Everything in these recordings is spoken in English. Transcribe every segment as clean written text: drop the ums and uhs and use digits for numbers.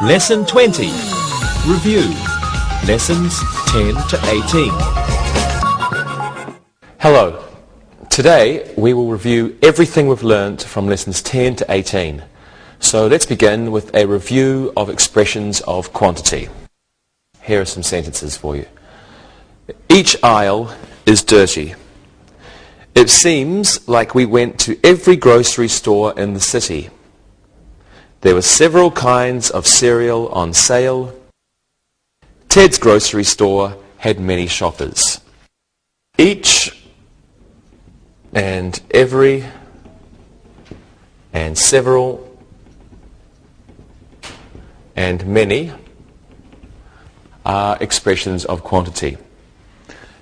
Lesson 20. Review. Lessons 10 to 18. Hello. Today we will review everything we've learnt from lessons 10 to 18. So let's begin with a review of expressions of quantity. Here are some sentences for you. Each aisle is dirty. It seems like we went to every grocery store in the city. There were several kinds of cereal on sale. Ted's grocery store had many shoppers. Each and every and several and many are expressions of quantity.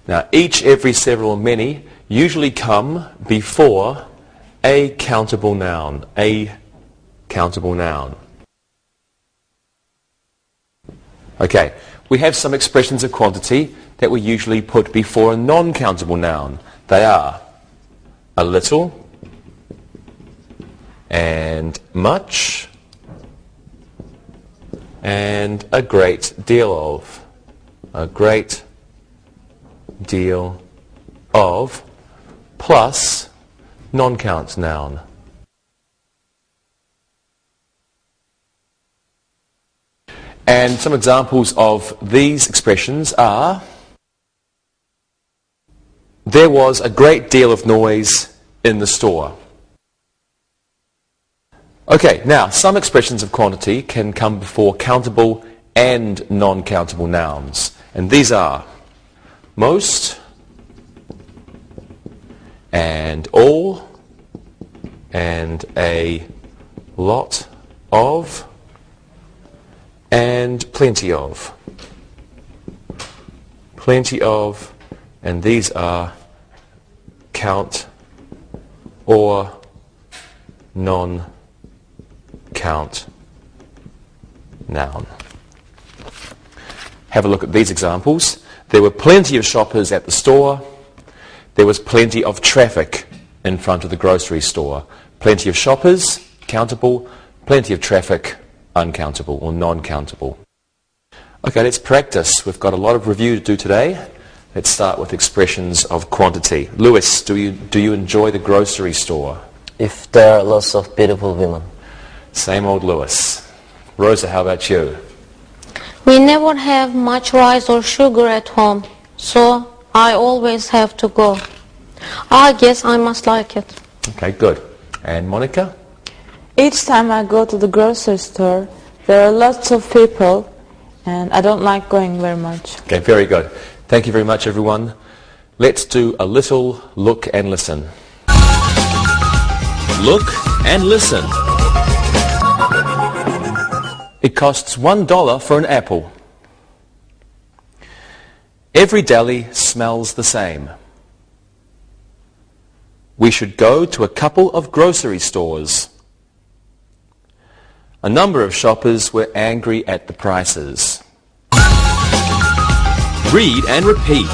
Now, each, every, several, and many usually come before a countable noun. A countable noun. Okay, we have some expressions of quantity that we usually put before a non-countable noun. They are a little and much and a great deal of. A great deal of plus non-count noun. And some examples of these expressions are: there was a great deal of noise in the store. Okay, now some expressions of quantity can come before countable and non-countable nouns. And these are most and all and a lot of and plenty of. Plenty of, and these are count or non-count noun. Have a look at these examples. There were plenty of shoppers at the store. There was plenty of traffic in front of the grocery store. Plenty of shoppers, countable. Plenty of traffic, uncountable or non-countable. Okay, let's practice. We've got a lot of review to do today. Let's start with expressions of quantity. Lewis, do you enjoy the grocery store? If there are lots of beautiful women. Same old Lewis. Rosa, how about you? We never have much rice or sugar at home, so I always have to go. I guess I must like it. Okay, good. And Monica? Each time I go to the grocery store, there are lots of people, and I don't like going very much. Okay, very good. Thank you very much, everyone. Let's do a little look and listen. Look and listen. It costs $1 for an apple. Every deli smells the same. We should go to a couple of grocery stores. A number of shoppers were angry at the prices. Read and repeat.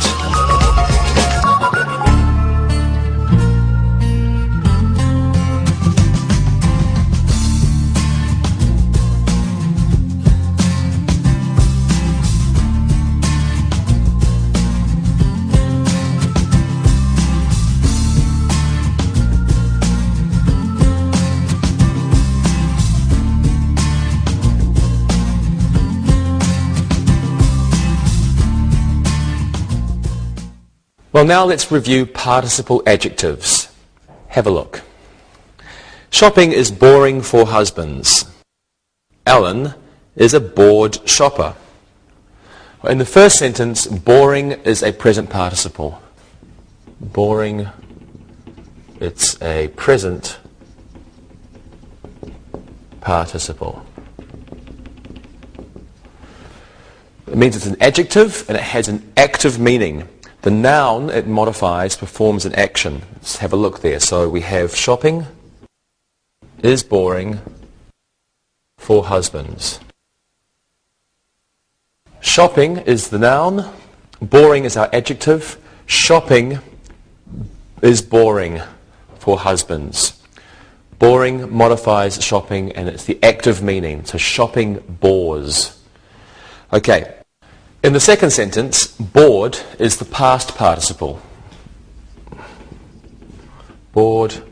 Well, now let's review participle adjectives. Have a look. Shopping is boring for husbands. Alan is a bored shopper. In the first sentence, boring is a present participle. Boring, it's a present participle. It means it's an adjective and it has an active meaning. The noun it modifies performs an action. Let's have a look there. So we have shopping is boring for husbands. Shopping is the noun. Boring is our adjective. Shopping is boring for husbands. Boring modifies shopping, and it's the active meaning. So shopping bores. Okay. In the second sentence, bored is the past participle. Bored,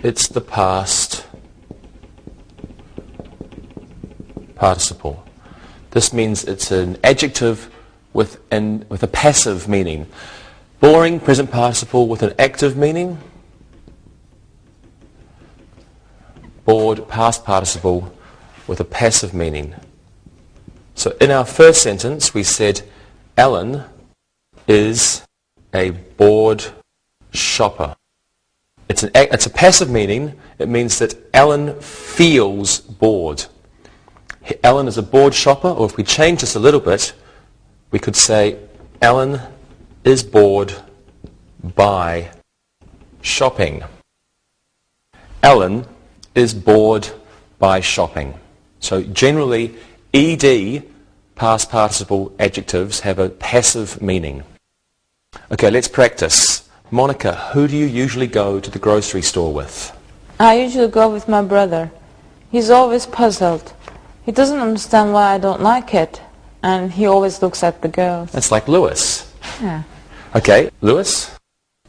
it's the past participle. This means it's an adjective with a passive meaning. Boring, present participle with an active meaning. Bored, past participle with a passive meaning. So in our first sentence we said Alan is a bored shopper. It's a passive meaning. It means that Alan feels bored. Alan is a bored shopper, or if we change this a little bit, we could say Alan is bored by shopping. Alan is bored by shopping. So generally, ed, past participle adjectives, have a passive meaning. Okay, let's practice. Monica, who do you usually go to the grocery store with? I usually go with my brother. He's always puzzled. He doesn't understand why I don't like it, and he always looks at the girls. That's like Lewis. Yeah. Okay, Lewis?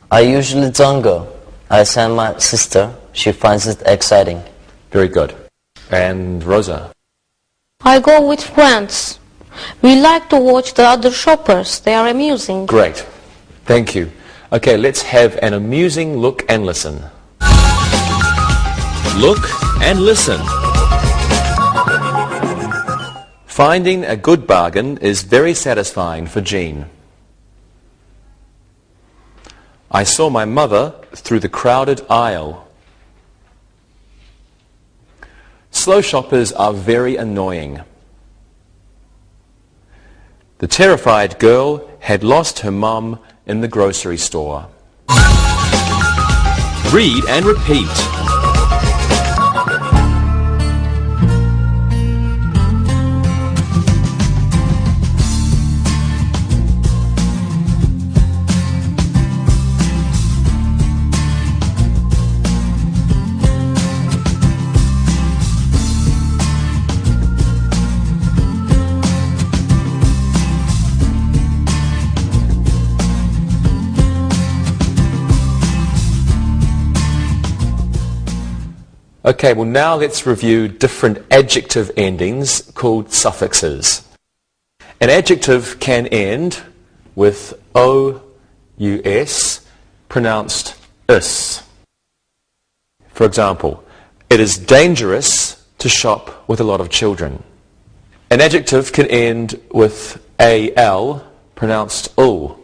I usually don't go. I send my sister. She finds it exciting. Very good. And Rosa? I go with friends. We like to watch the other shoppers. They are amusing. Great. Thank you. Okay, let's have an amusing look and listen. Look and listen. Finding a good bargain is very satisfying for Jean. I saw my mother through the crowded aisle. Slow shoppers are very annoying. The terrified girl had lost her mum in the grocery store. Read and repeat. Okay, well now let's review different adjective endings called suffixes. An adjective can end with O-U-S, pronounced is. For example, it is dangerous to shop with a lot of children. An adjective can end with A-L, pronounced ul.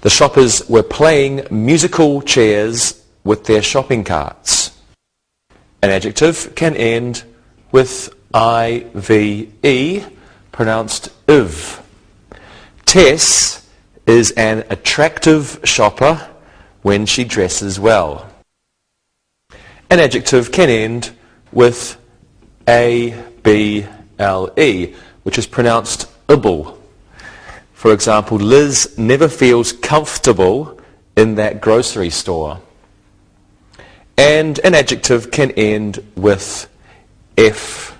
The shoppers were playing musical chairs with their shopping carts. An adjective can end with I-V-E, pronounced iv. Tess is an attractive shopper when she dresses well. An adjective can end with A-B-L-E, which is pronounced ibble. For example, Liz never feels comfortable in that grocery store. And an adjective can end with F-U-L,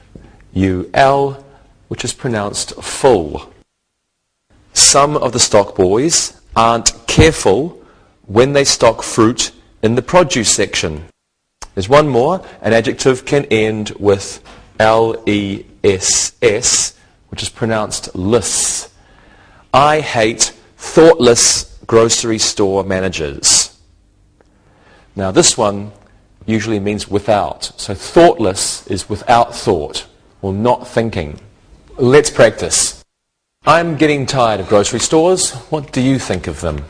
which is pronounced full. Some of the stock boys aren't careful when they stock fruit in the produce section. There's one more. An adjective can end with L-E-S-S, which is pronounced less. I hate thoughtless grocery store managers. Now this one usually means without. So thoughtless is without thought, or not thinking. Let's practice. I'm getting tired of grocery stores. What do you think of them?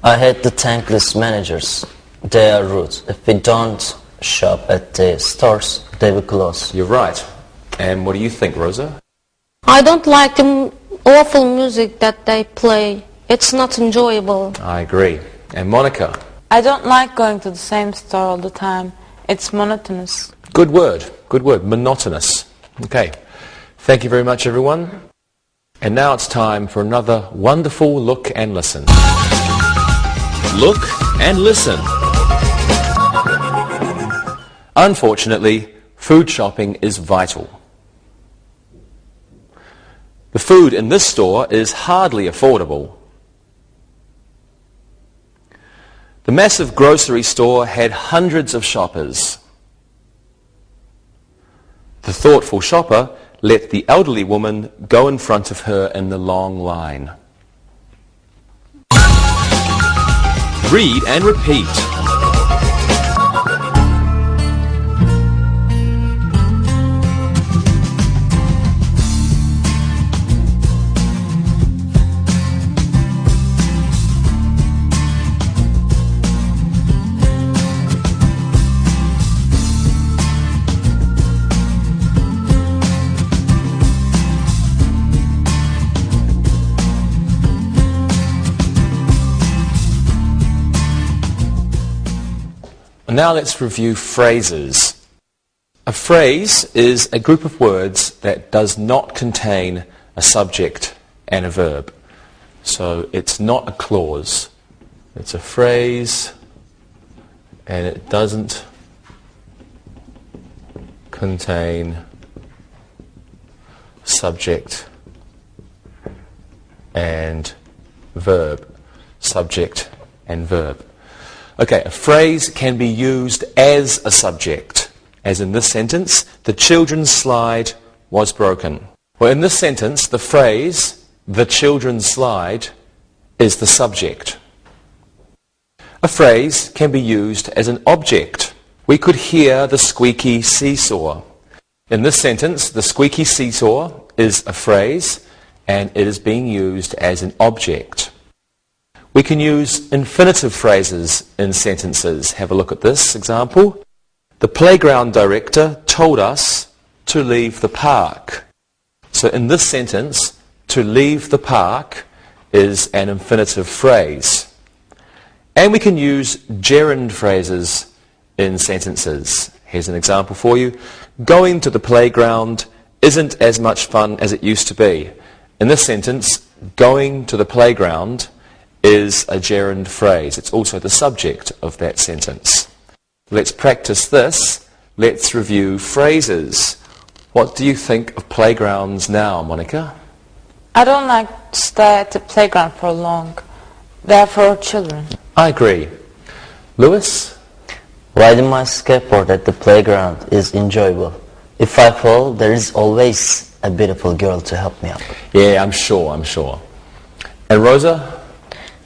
I hate the thankless managers. They are rude. If we don't shop at the stores, they will close. You're right. And what do you think, Rosa? I don't like the awful music that they play. It's not enjoyable. I agree. And Monica? I don't like going to the same store all the time. It's monotonous. Good word. Good word. Monotonous. Okay. Thank you very much, everyone. And now it's time for another wonderful look and listen. Look and listen. Unfortunately, food shopping is vital. The food in this store is hardly affordable. The massive grocery store had hundreds of shoppers. The thoughtful shopper let the elderly woman go in front of her in the long line. Read and repeat. Now let's review phrases. A phrase is a group of words that does not contain a subject and a verb. So it's not a clause. It's a phrase and it doesn't contain subject and verb. Subject and verb. Okay, a phrase can be used as a subject, as in this sentence, the children's slide was broken. Well, in this sentence, the phrase, the children's slide, is the subject. A phrase can be used as an object. We could hear the squeaky seesaw. In this sentence, the squeaky seesaw is a phrase, and it is being used as an object. We can use infinitive phrases in sentences. Have a look at this example. The playground director told us to leave the park. So in this sentence, to leave the park is an infinitive phrase. And we can use gerund phrases in sentences. Here's an example for you. Going to the playground isn't as much fun as it used to be. In this sentence, going to the playground is a gerund phrase. It's also the subject of that sentence. Let's practice this. Let's review phrases. What do you think of playgrounds now, Monica? I don't like to stay at the playground for long. They're for children. I agree. Lewis? Riding my skateboard at the playground is enjoyable. If I fall, there is always a beautiful girl to help me up. Yeah, I'm sure. And Rosa?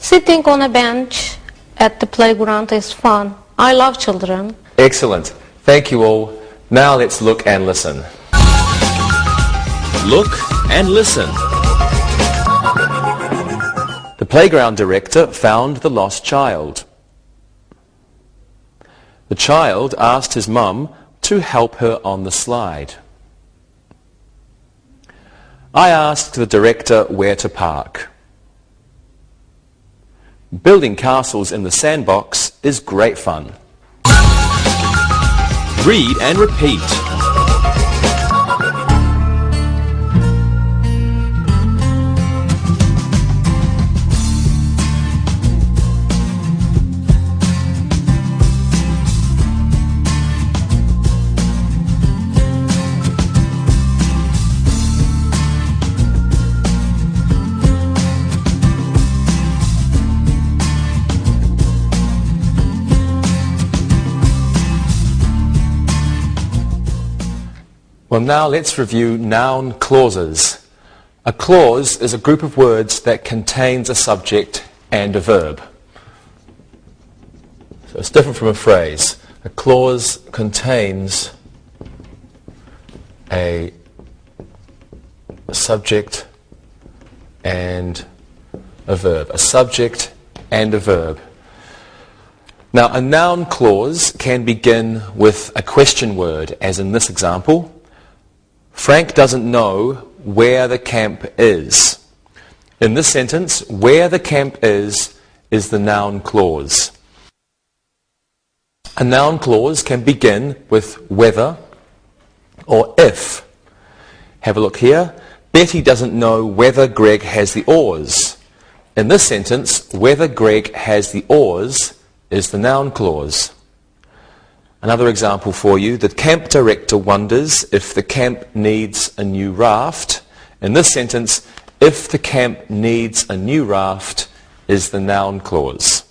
Sitting on a bench at the playground is fun. I love children. Excellent. Thank you all. Now let's look and listen. Look and listen. The playground director found the lost child. The child asked his mum to help her on the slide. I asked the director where to park. Building castles in the sandbox is great fun. Read and repeat. Well, now let's review noun clauses. A clause is a group of words that contains a subject and a verb. So it's different from a phrase. A clause contains a subject and a verb. A subject and a verb. Now, a noun clause can begin with a question word, as in this example. Frank doesn't know where the camp is. In this sentence, where the camp is the noun clause. A noun clause can begin with whether or if. Have a look here. Betty doesn't know whether Greg has the oars. In this sentence, whether Greg has the oars is the noun clause. Another example for you. The camp director wonders if the camp needs a new raft. In this sentence, if the camp needs a new raft is the noun clause.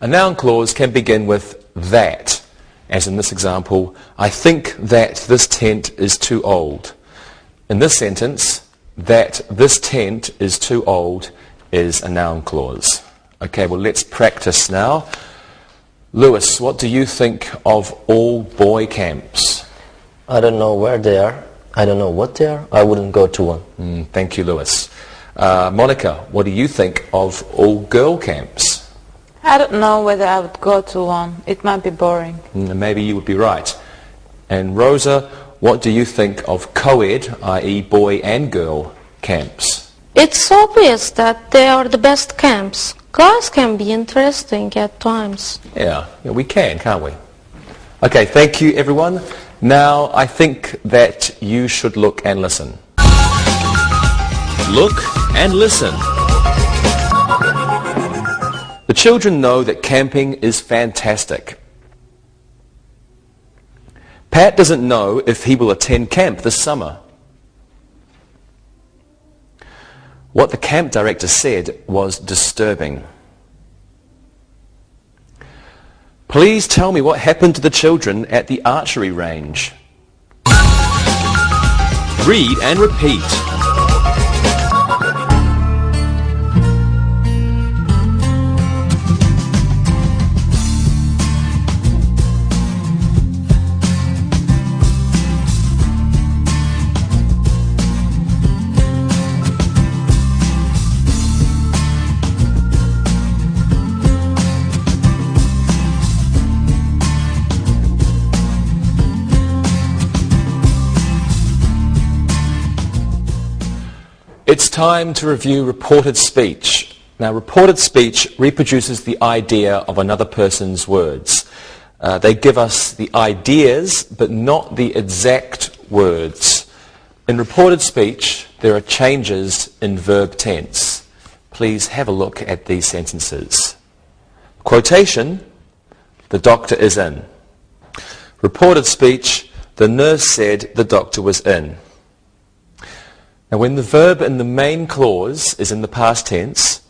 A noun clause can begin with that, as in this example, I think that this tent is too old. In this sentence, that this tent is too old is a noun clause. Okay, well, let's practice now. Lewis, what do you think of all boy camps? I don't know where they are. I don't know what they are. I wouldn't go to one. Thank you, Lewis. Monica, what do you think of all girl camps? I don't know whether I would go to one. It might be boring. Maybe you would be right. And Rosa, what do you think of co-ed, i.e. boy and girl camps? It's obvious that they are the best camps. Guys can be interesting at times. Yeah, we can, can't we? Okay, thank you, everyone. Now, I think that you should look and listen. Look and listen. The children know that camping is fantastic. Pat doesn't know if he will attend camp this summer. What the camp director said was disturbing. Please tell me what happened to the children at the archery range. Read and repeat. It's time to review reported speech. Now, reported speech reproduces the idea of another person's words. They give us the ideas, but not the exact words. In reported speech, there are changes in verb tense. Please have a look at these sentences. Quotation, the doctor is in. Reported speech, the nurse said the doctor was in. Now, when the verb in the main clause is in the past tense,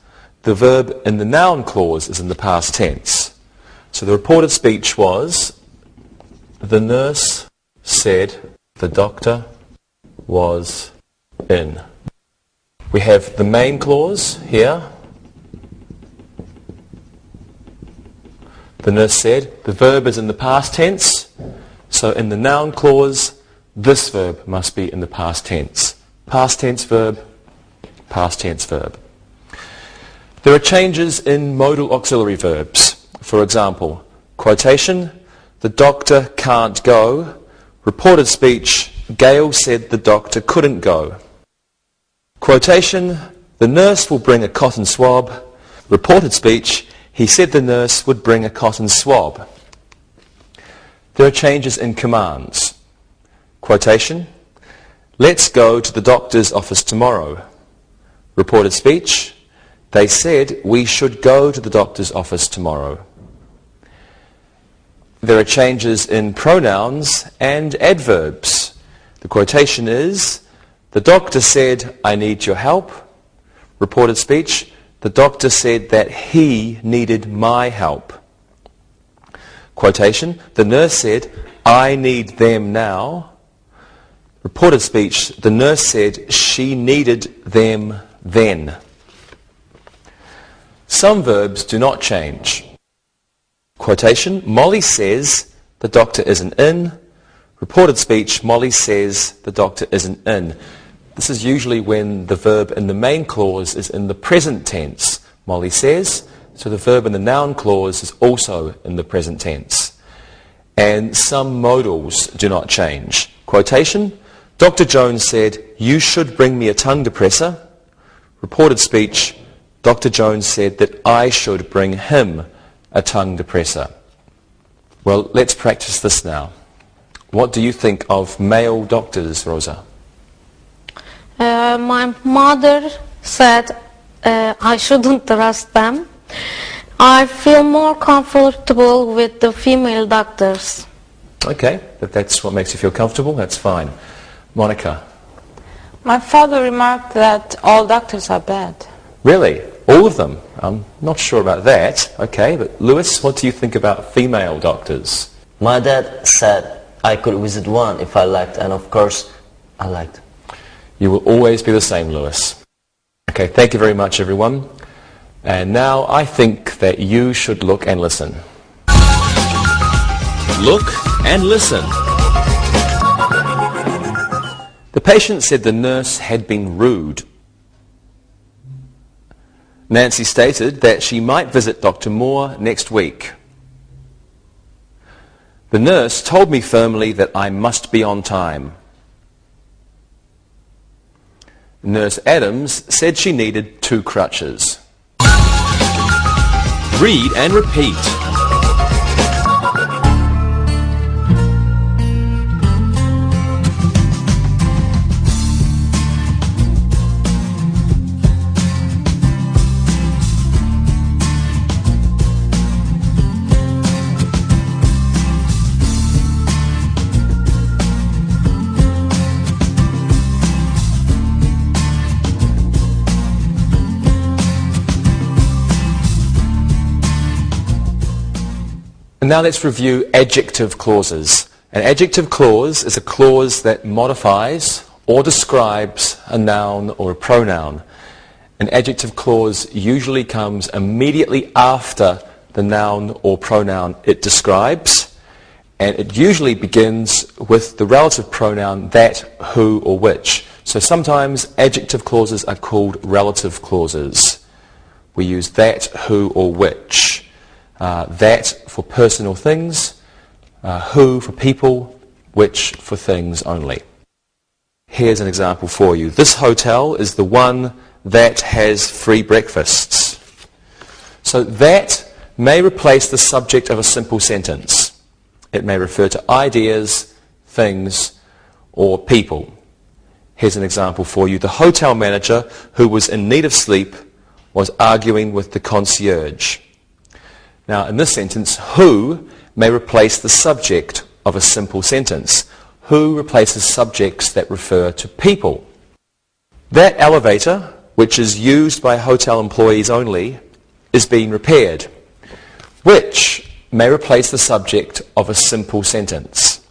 the verb in the noun clause is in the past tense. So the reported speech was, the nurse said the doctor was in. We have the main clause here. The nurse said. The verb is in the past tense. So in the noun clause, this verb must be in the past tense. Past tense verb, past tense verb. There are changes in modal auxiliary verbs. For example, quotation, the doctor can't go. Reported speech, Gail said the doctor couldn't go. Quotation, the nurse will bring a cotton swab. Reported speech, he said the nurse would bring a cotton swab. There are changes in commands. Quotation, let's go to the doctor's office tomorrow. Reported speech, they said we should go to the doctor's office tomorrow. There are changes in pronouns and adverbs. The quotation is, the doctor said, I need your help. Reported speech, the doctor said that he needed my help. Quotation, the nurse said, I need them now. Reported speech, the nurse said she needed them then. Some verbs do not change. Quotation, Molly says the doctor isn't in. Reported speech, Molly says the doctor isn't in. This is usually when the verb in the main clause is in the present tense. Molly says, so the verb in the noun clause is also in the present tense. And some modals do not change. Quotation, Dr. Jones said, you should bring me a tongue depressor. Reported speech, Dr. Jones said that I should bring him a tongue depressor. Well, let's practice this now. What do you think of male doctors, Rosa? My mother said I shouldn't trust them. I feel more comfortable with the female doctors. Okay, if that's what makes you feel comfortable, that's fine. Monica? My father remarked that all doctors are bad. Really? All of them? I'm not sure about that. Okay, but Lewis, what do you think about female doctors? My dad said I could visit one if I liked, and of course, I liked. You will always be the same, Lewis. Okay, thank you very much, everyone. And now I think that you should look and listen. Look and listen. The patient said the nurse had been rude. Nancy stated that she might visit Dr. Moore next week. The nurse told me firmly that I must be on time. Nurse Adams said she needed 2 crutches. Read and repeat. And now let's review adjective clauses. An adjective clause is a clause that modifies or describes a noun or a pronoun. An adjective clause usually comes immediately after the noun or pronoun it describes, and it usually begins with the relative pronoun that, who, or which. So sometimes adjective clauses are called relative clauses. We use that, who, or which. That for personal things, who for people, which for things only. Here's an example for you. This hotel is the one that has free breakfasts. So that may replace the subject of a simple sentence. It may refer to ideas, things, or people. Here's an example for you. The hotel manager, who was in need of sleep, was arguing with the concierge. Now, in this sentence, who may replace the subject of a simple sentence. Who replaces subjects that refer to people. That elevator, which is used by hotel employees only, is being repaired. Which may replace the subject of a simple sentence.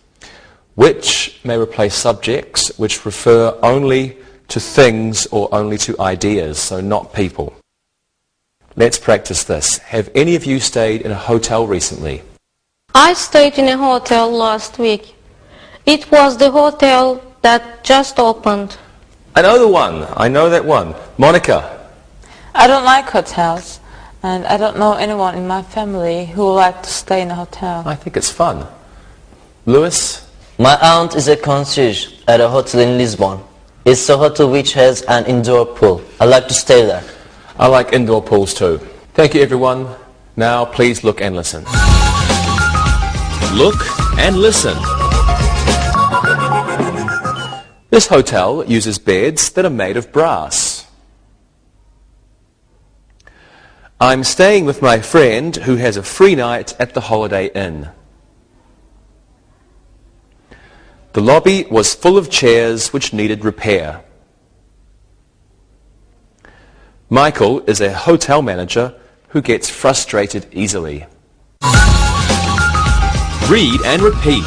Which may replace subjects which refer only to things or only to ideas, so not people. Let's practice this. Have any of you stayed in a hotel recently? I stayed in a hotel last week. It was the hotel that just opened. I know the one. I know that one. Monica? I don't like hotels, and I don't know anyone in my family who would like to stay in a hotel. I think it's fun. Lewis? My aunt is a concierge at a hotel in Lisbon. It's a hotel which has an indoor pool. I'd like to stay there. I like indoor pools too. Thank you, everyone. Now please look and listen. Look and listen. This hotel uses beds that are made of brass. I'm staying with my friend who has a free night at the Holiday Inn. The lobby was full of chairs which needed repair. Michael is a hotel manager who gets frustrated easily. Read and repeat.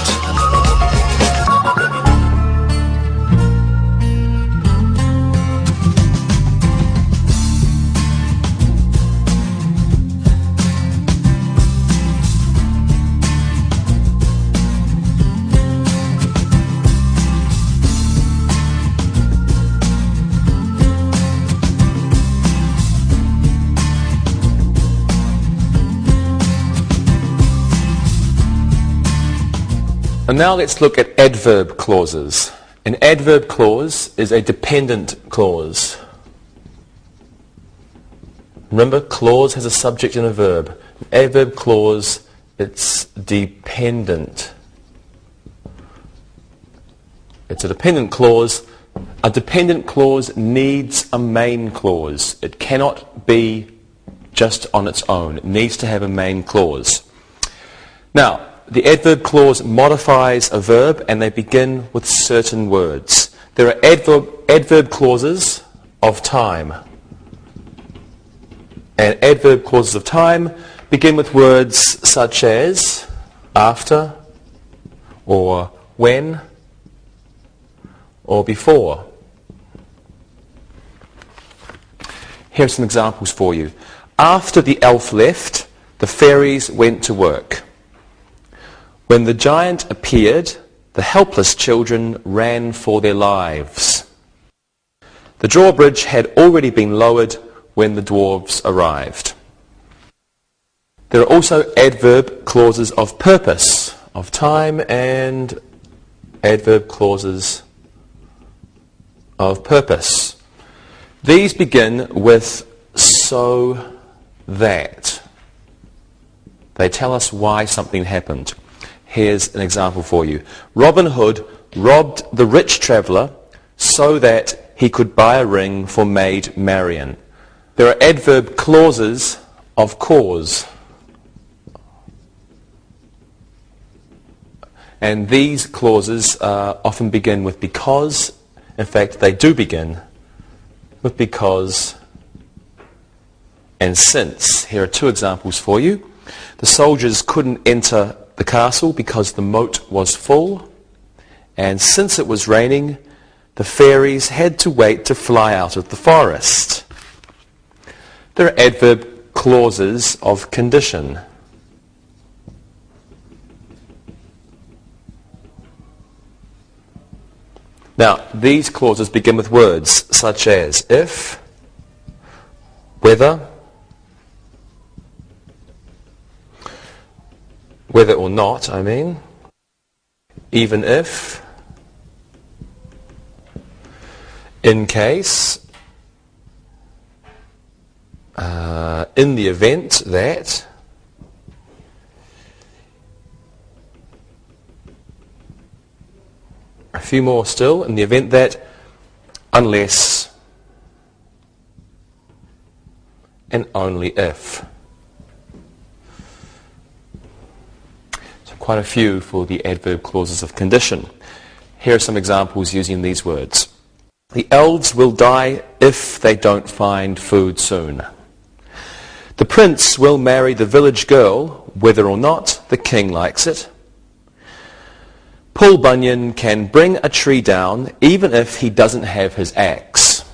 And now let's look at adverb clauses. An adverb clause is a dependent clause. Remember, clause has a subject and a verb. An adverb clause, it's dependent. It's a dependent clause. A dependent clause needs a main clause. It cannot be just on its own. It needs to have a main clause. Now, the adverb clause modifies a verb and they begin with certain words. There are adverb clauses of time. And adverb clauses of time begin with words such as after, or when, or before. Here are some examples for you. After the elf left, the fairies went to work. When the giant appeared, the helpless children ran for their lives. The drawbridge had already been lowered when the dwarves arrived. There are also adverb clauses of purpose, of time, and adverb clauses of purpose. These begin with so that. They tell us why something happened. Here's an example for you. Robin Hood robbed the rich traveller so that he could buy a ring for Maid Marian. There are adverb clauses of cause. And these clauses often begin with because. In fact, they do begin with because and since. Here are two examples for you. The soldiers couldn't enter the castle because the moat was full. And since it was raining, the fairies had to wait to fly out of the forest. There are adverb clauses of condition. Now, these clauses begin with words such as if, whether or not, even if, in case, in the event that, a few more still, in the event that, unless, and only if. So quite a few for the adverb clauses of condition. Here are some examples using these words. The elves will die if they don't find food soon. The prince will marry the village girl, whether or not the king likes it. Paul Bunyan can bring a tree down even if he doesn't have his axe.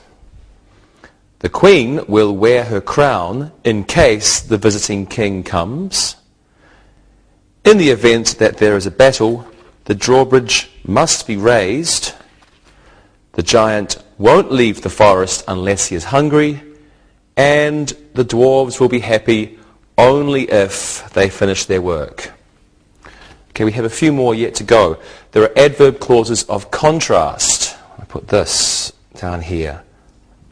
The queen will wear her crown in case the visiting king comes. In the event that there is a battle, the drawbridge must be raised. The giant won't leave the forest unless he is hungry, and the dwarves will be happy only if they finish their work. Okay, we have a few more yet to go. There are adverb clauses of contrast. I put this down here.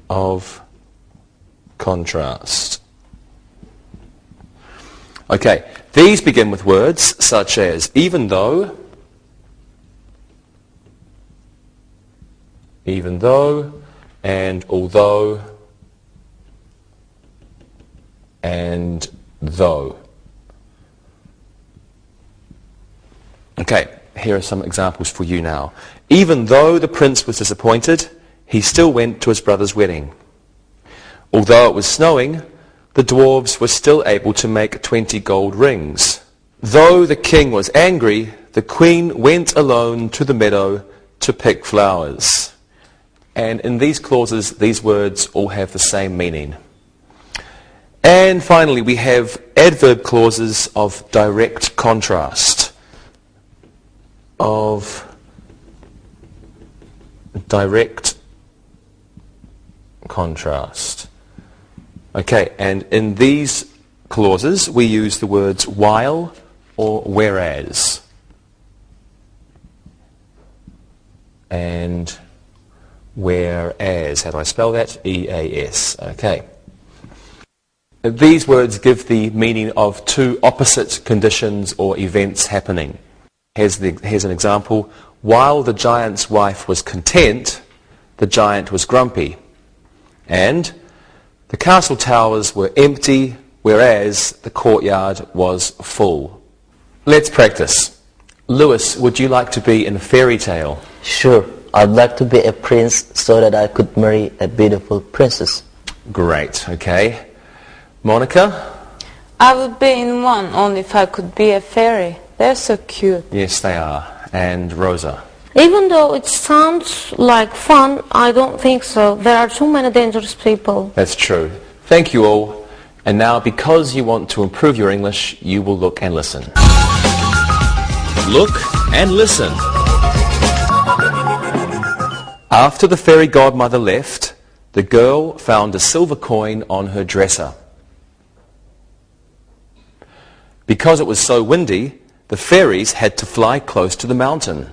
Of contrast. Okay, these begin with words such as even though, and although, and though. Okay, here are some examples for you now. Even though the prince was disappointed, he still went to his brother's wedding. Although it was snowing, the dwarves were still able to make 20 gold rings. Though the king was angry, the queen went alone to the meadow to pick flowers. And in these clauses, these words all have the same meaning. And finally, we have adverb clauses of direct contrast. Of direct contrast. Okay, and in these clauses, we use the words while or whereas. And whereas, how do I spell that? E-A-S. Okay. These words give the meaning of two opposite conditions or events happening. Here's an example. While the giant's wife was content, the giant was grumpy. And The castle towers were empty, whereas the courtyard was full. Let's practice. Lewis, would you like to be in a fairy tale? Sure, I'd like to be a prince so that I could marry a beautiful princess. Great, okay. Monica? I would be in one only if I could be a fairy. They're so cute. Yes, they are. And Rosa? Even though it sounds like fun, I don't think so. There are too many dangerous people. That's true. Thank you all. And now, because you want to improve your English, you will look and listen. Look and listen. After the fairy godmother left, the girl found a silver coin on her dresser. Because it was so windy, the fairies had to fly close to the mountain.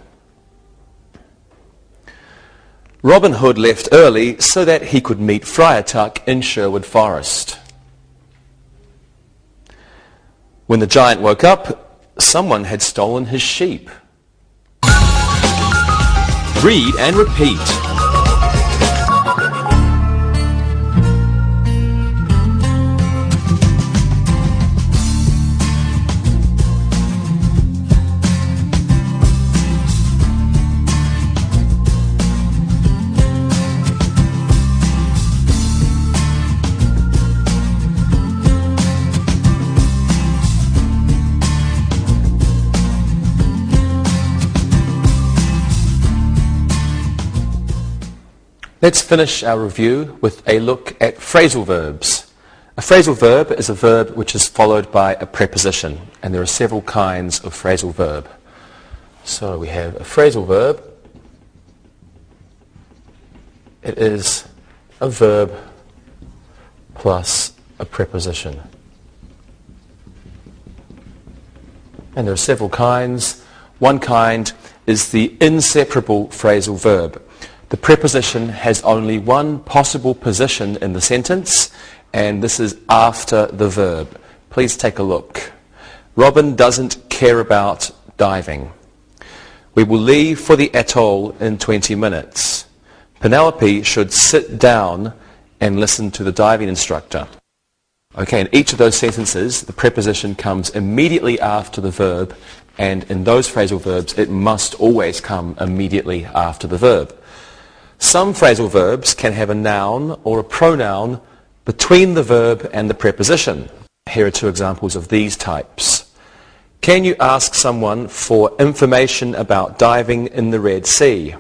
Robin Hood left early so that he could meet Friar Tuck in Sherwood Forest. When the giant woke up, someone had stolen his sheep. Read and repeat. Let's finish our review with a look at phrasal verbs. A phrasal verb is a verb which is followed by a preposition, and there are several kinds of phrasal verb. So we have a phrasal verb. It is a verb plus a preposition. And there are several kinds. One kind is the inseparable phrasal verb. The preposition has only one possible position in the sentence, and this is after the verb. Please take a look. Robin doesn't care about diving. We will leave for the atoll in 20 minutes. Penelope should sit down and listen to the diving instructor. Okay, in each of those sentences, the preposition comes immediately after the verb, and in those phrasal verbs, it must always come immediately after the verb. Some phrasal verbs can have a noun or a pronoun between the verb and the preposition. Here are two examples of these types. Can you ask someone for information about diving in the Red Sea?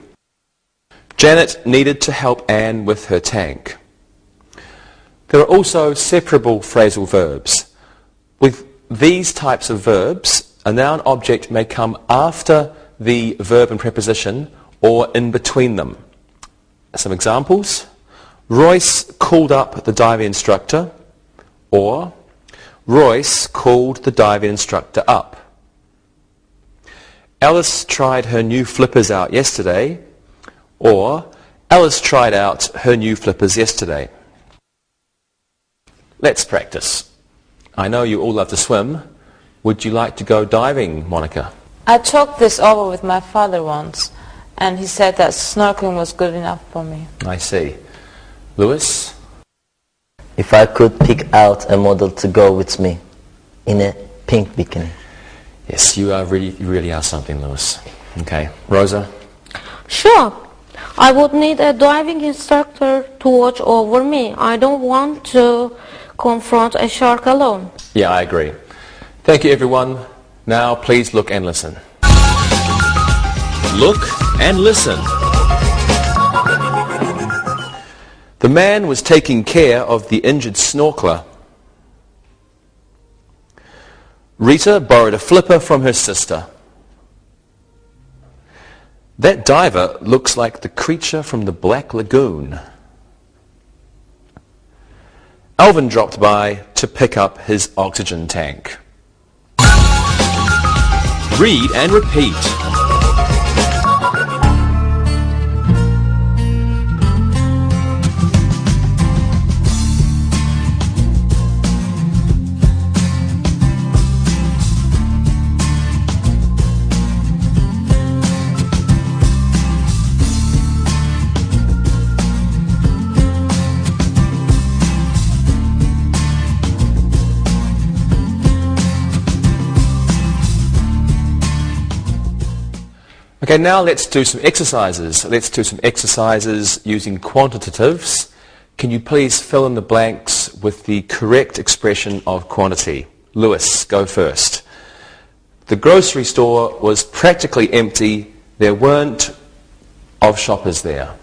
Janet needed to help Anne with her tank. There are also separable phrasal verbs. With these types of verbs, a noun object may come after the verb and preposition or in between them. Some examples. Royce called up the diving instructor, or Royce called the diving instructor up. Alice tried her new flippers out yesterday, or Alice tried out her new flippers yesterday. Let's practice. I know you all love to swim. Would you like to go diving, Monica? I talked this over with my father once, and he said that snorkeling was good enough for me. I see. Lewis? If I could pick out a model to go with me in a pink bikini. Yes, you really are something, Lewis. Okay. Rosa? Sure. I would need a diving instructor to watch over me. I don't want to confront a shark alone. Yeah, I agree. Thank you, everyone. Now, please look and listen. Look and listen. The man was taking care of the injured snorkeler. Rita borrowed a flipper from her sister. That diver looks like the creature from the Black Lagoon. Alvin dropped by to pick up his oxygen tank. Read and repeat. Okay, now let's do some exercises. Let's do some exercises using quantitatives. Can you please fill in the blanks with the correct expression of quantity? Lewis, go first. The grocery store was practically empty. There weren't of shoppers there.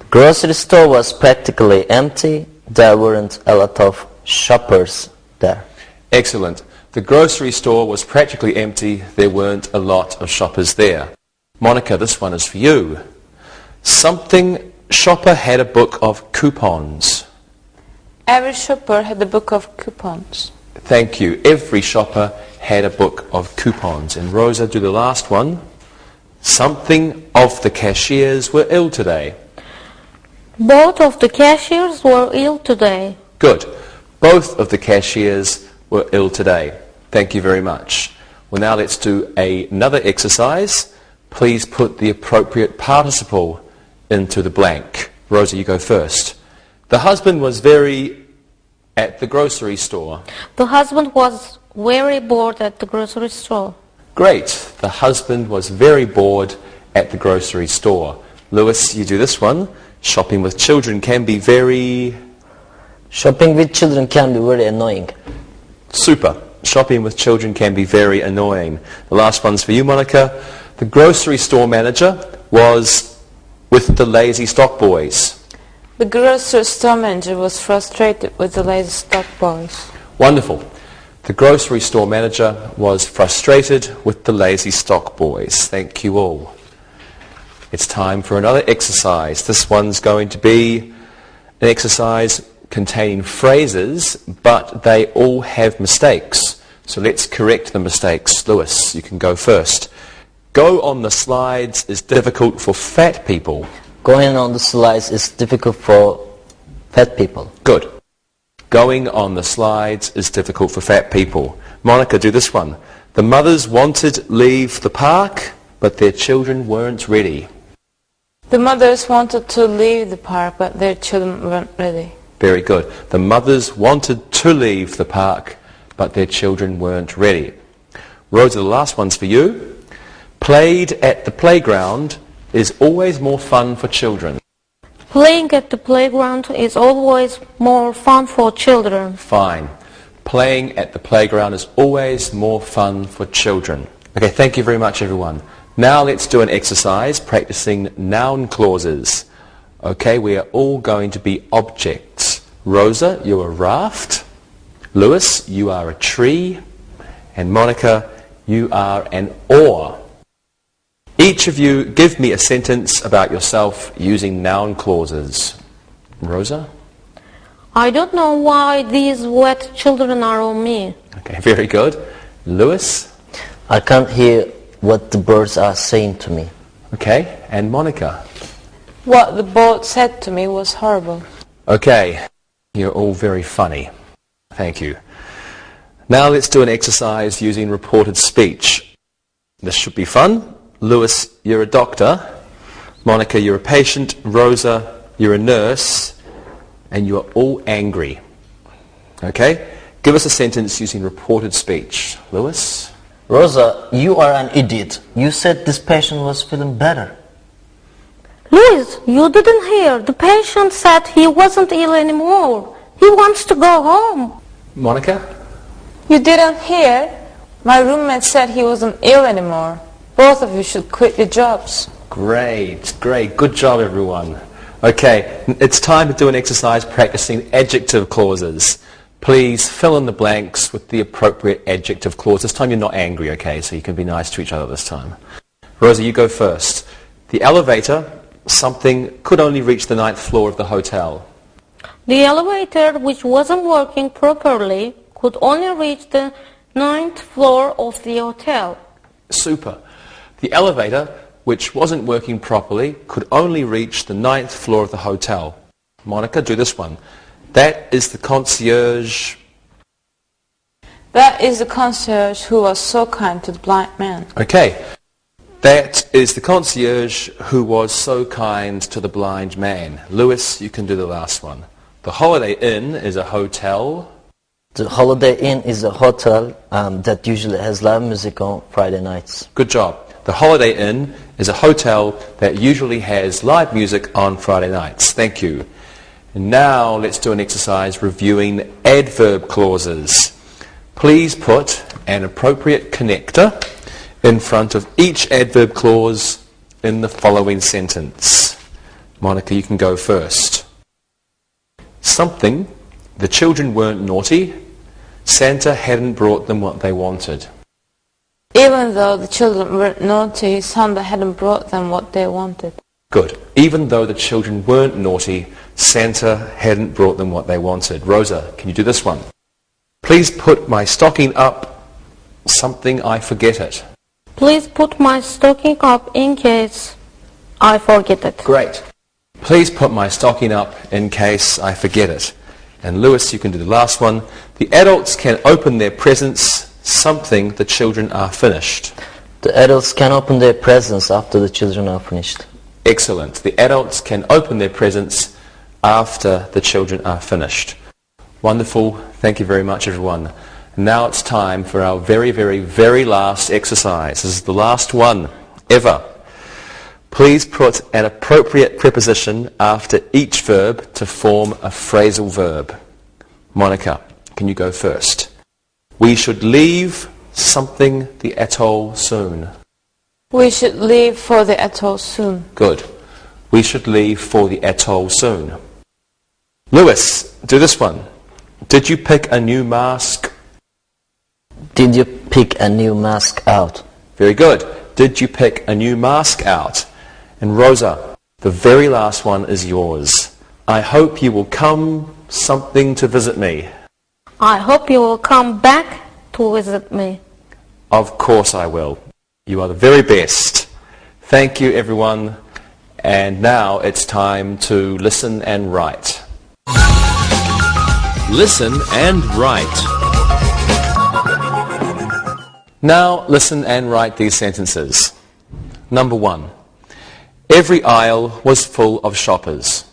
The grocery store was practically empty. There weren't a lot of shoppers there. Excellent. The grocery store was practically empty. There weren't a lot of shoppers there. Monica, this one is for you. Something shopper had a book of coupons. Every shopper had a book of coupons. Thank you. Every shopper had a book of coupons. And Rosa, do the last one. Something of the cashiers were ill today. Both of the cashiers were ill today. Good. Both of the cashiers were ill today. Thank you very much. Well, now let's do another exercise. Please put the appropriate participle into the blank. Rosa, you go first. The husband was very at the grocery store. The husband was very bored at the grocery store. Great. The husband was very bored at the grocery store. Lewis, you do this one. Shopping with children can be very... Shopping with children can be very annoying. Super. Shopping with children can be very annoying. The last one's for you, Monica. The grocery store manager was with the lazy stock boys. The grocery store manager was frustrated with the lazy stock boys. Wonderful. The grocery store manager was frustrated with the lazy stock boys. Thank you all. It's time for another exercise. This one's going to be an exercise containing phrases, but they all have mistakes. So let's correct the mistakes. Lewis, you can go first. Go on the slides is difficult for fat people. Going on the slides is difficult for fat people. Good. Going on the slides is difficult for fat people. Monica, do this one. The mothers wanted leave the park, but their children weren't ready. The mothers wanted to leave the park, but their children weren't ready. Very good. The mothers wanted to leave the park, but their children weren't ready. Rosa, the last one's for you. Played at the playground is always more fun for children. Playing at the playground is always more fun for children. Fine. Playing at the playground is always more fun for children. Okay, thank you very much, everyone. Now let's do an exercise practicing noun clauses. Okay, we are all going to be objects. Rosa, you're a raft. Lewis, you are a tree. And Monica, you are an oar. Each of you give me a sentence about yourself using noun clauses. Rosa? I don't know why these wet children are on me. Okay, very good. Lewis? I can't hear what the birds are saying to me. Okay, and Monica? What the boat said to me was horrible. Okay, you're all very funny. Thank you. Now let's do an exercise using reported speech. This should be fun. Lewis, you're a doctor. Monica, you're a patient. Rosa, you're a nurse. And you are all angry. Okay? Give us a sentence using reported speech. Lewis? Rosa, you are an idiot. You said this patient was feeling better. Louis, you didn't hear. The patient said he wasn't ill anymore. He wants to go home. Monica? You didn't hear? My roommate said he wasn't ill anymore. Both of you should quit your jobs. Great, great. Good job, everyone. Okay, it's time to do an exercise practicing adjective clauses. Please fill in the blanks with the appropriate adjective clause. This time you're not angry, okay? So you can be nice to each other this time. Rosa, you go first. The elevator, something, could only reach the 9th floor of the hotel. The elevator, which wasn't working properly, could only reach the 9th floor of the hotel. Super. The elevator, which wasn't working properly, could only reach the 9th floor of the hotel. Monica, do this one. That is the concierge. That is the concierge who was so kind to the blind man. Okay. That is the concierge who was so kind to the blind man. Lewis, you can do the last one. The Holiday Inn is a hotel. The Holiday Inn is a hotel that usually has live music on Friday nights. Good job. The Holiday Inn is a hotel that usually has live music on Friday nights. Thank you. And now let's do an exercise reviewing adverb clauses. Please put an appropriate connector in front of each adverb clause in the following sentence. Monica, you can go first. Something, the children weren't naughty, Santa hadn't brought them what they wanted. Even though the children weren't naughty, Santa hadn't brought them what they wanted. Good. Even though the children weren't naughty, Santa hadn't brought them what they wanted. Rosa, can you do this one? Please put my stocking up, something I forget it. Please put my stocking up in case I forget it. Great. Please put my stocking up in case I forget it. And Lewis, you can do the last one. The adults can open their presents, something the children are finished. The adults can open their presents after the children are finished. Excellent. The adults can open their presents after the children are finished. Wonderful. Thank you very much, everyone. Now it's time for our very, very, very last exercise. This is the last one ever. Please put an appropriate preposition after each verb to form a phrasal verb. Monica, can you go first? We should leave something the atoll soon. We should leave for the atoll soon. Good. We should leave for the atoll soon. Lewis, do this one. Did you pick a new mask? Did you pick a new mask out? Very good. Did you pick a new mask out? And Rosa, the very last one is yours. I hope you will come something to visit me. I hope you will come back to visit me. Of course I will. You are the very best. Thank you, everyone. And now it's time to listen and write. Listen and write. Now listen and write these sentences. Number 1. Every aisle was full of shoppers.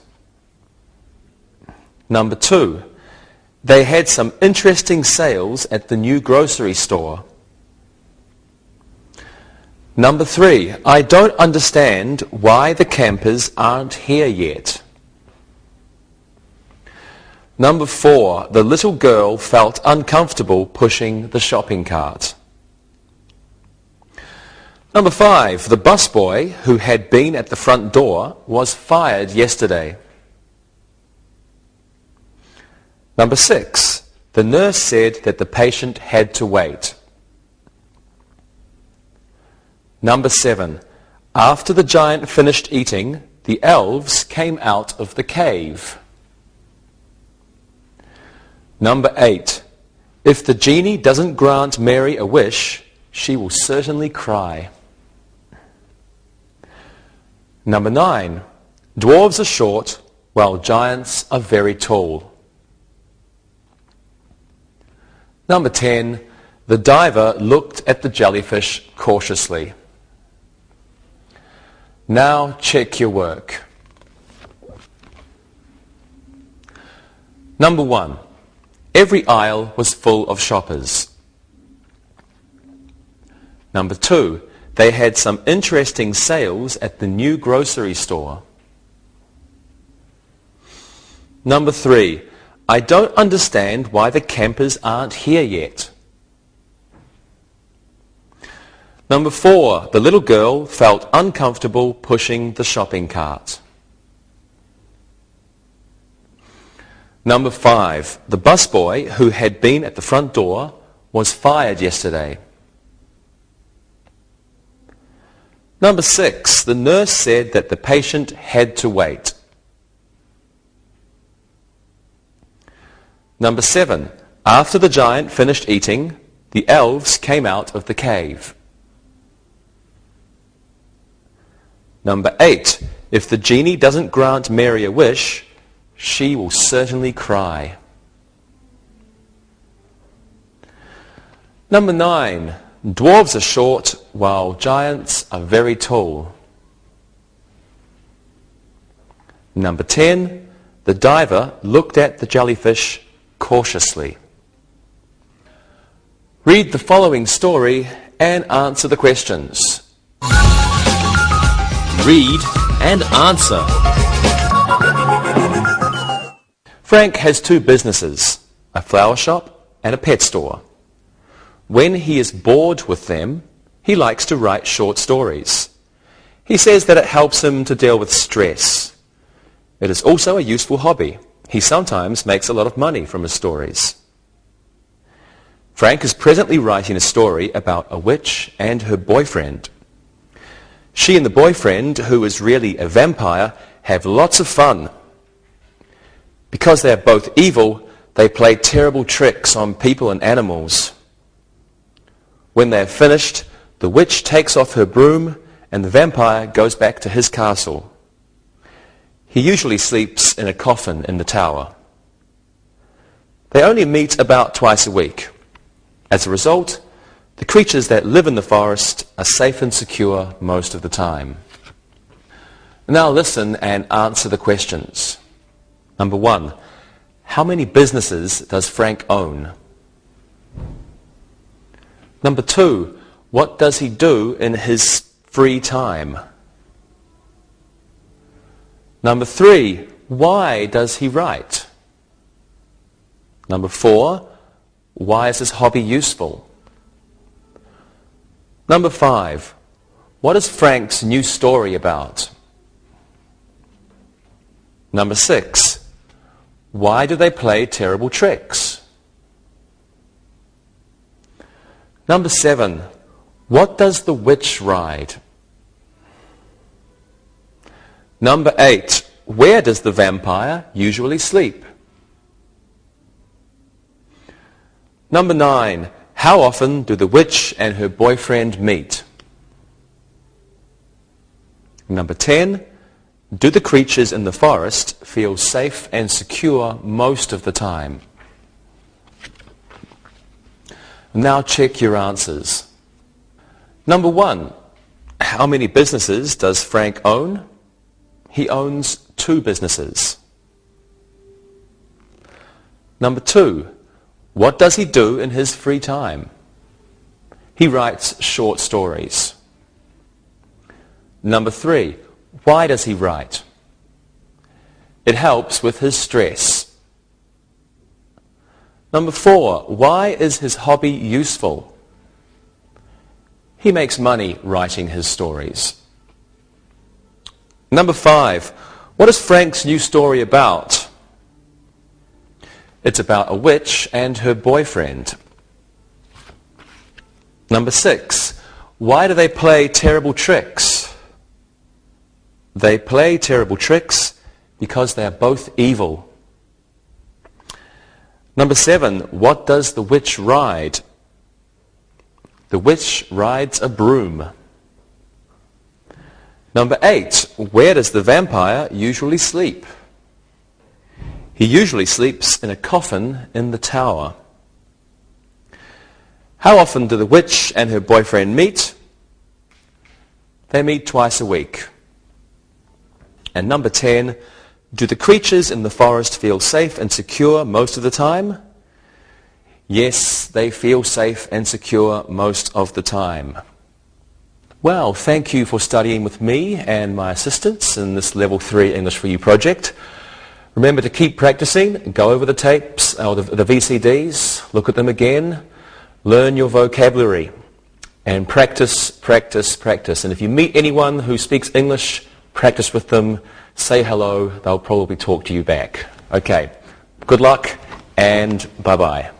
Number 2. They had some interesting sales at the new grocery store. Number 3. I don't understand why the campers aren't here yet. Number 4. The little girl felt uncomfortable pushing the shopping cart. Number 5. The busboy who had been at the front door was fired yesterday. Number 6. The nurse said that the patient had to wait. Number 7. After the giant finished eating, the elves came out of the cave. Number 8. If the genie doesn't grant Mary a wish, she will certainly cry. Number 9. Dwarves are short, while giants are very tall. Number 10. The diver looked at the jellyfish cautiously. Now check your work. Number 1. Every aisle was full of shoppers. Number 2. They had some interesting sales at the new grocery store. Number 3. I don't understand why the campers aren't here yet. Number 4. The little girl felt uncomfortable pushing the shopping cart. Number 5. The busboy who had been at the front door was fired yesterday. Number 6. The nurse said that the patient had to wait. Number 7. After the giant finished eating, the elves came out of the cave. Number 8. If the genie doesn't grant Mary a wish, she will certainly cry. Number 9. Dwarves are short, while giants are very tall. Number 10. The diver looked at the jellyfish cautiously. Read the following story and answer the questions. Read and answer. Frank has two businesses, a flower shop and a pet store. When he is bored with them, he likes to write short stories. He says that it helps him to deal with stress. It is also a useful hobby. He sometimes makes a lot of money from his stories. Frank is presently writing a story about a witch and her boyfriend. She and the boyfriend, who is really a vampire, have lots of fun. Because they are both evil, they play terrible tricks on people and animals. When they are finished, the witch takes off her broom and the vampire goes back to his castle. He usually sleeps in a coffin in the tower. They only meet about twice a week. As a result, the creatures that live in the forest are safe and secure most of the time. Now listen and answer the questions. Number 1, how many businesses does Frank own? Number 2, what does he do in his free time? Number 3, why does he write? Number 4, why is his hobby useful? Number 5, what is Frank's new story about? Number 6, why do they play terrible tricks? Number 7, what does the witch ride? Number 8, where does the vampire usually sleep? Number 9, how often do the witch and her boyfriend meet? Number 10, do the creatures in the forest feel safe and secure most of the time? Now check your answers. Number 1, how many businesses does Frank own? He owns 2 businesses. Number 2, what does he do in his free time? He writes short stories. Number 3, why does he write? It helps with his stress. Number 4, why is his hobby useful? He makes money writing his stories. Number 5, what is Frank's new story about? It's about a witch and her boyfriend. Number 6, why do they play terrible tricks? They play terrible tricks because they are both evil. Number 7, what does the witch ride? The witch rides a broom. Number 8, where does the vampire usually sleep? He usually sleeps in a coffin in the tower. How often do the witch and her boyfriend meet? They meet twice a week. And number 10, do the creatures in the forest feel safe and secure most of the time? Yes, they feel safe and secure most of the time. Well, thank you for studying with me and my assistants in this Level 3 English for You project. Remember to keep practicing, go over the tapes, or the VCDs, look at them again, learn your vocabulary, and practice, practice, practice. And if you meet anyone who speaks English, practice with them, say hello, they'll probably talk to you back. Okay, good luck and bye-bye.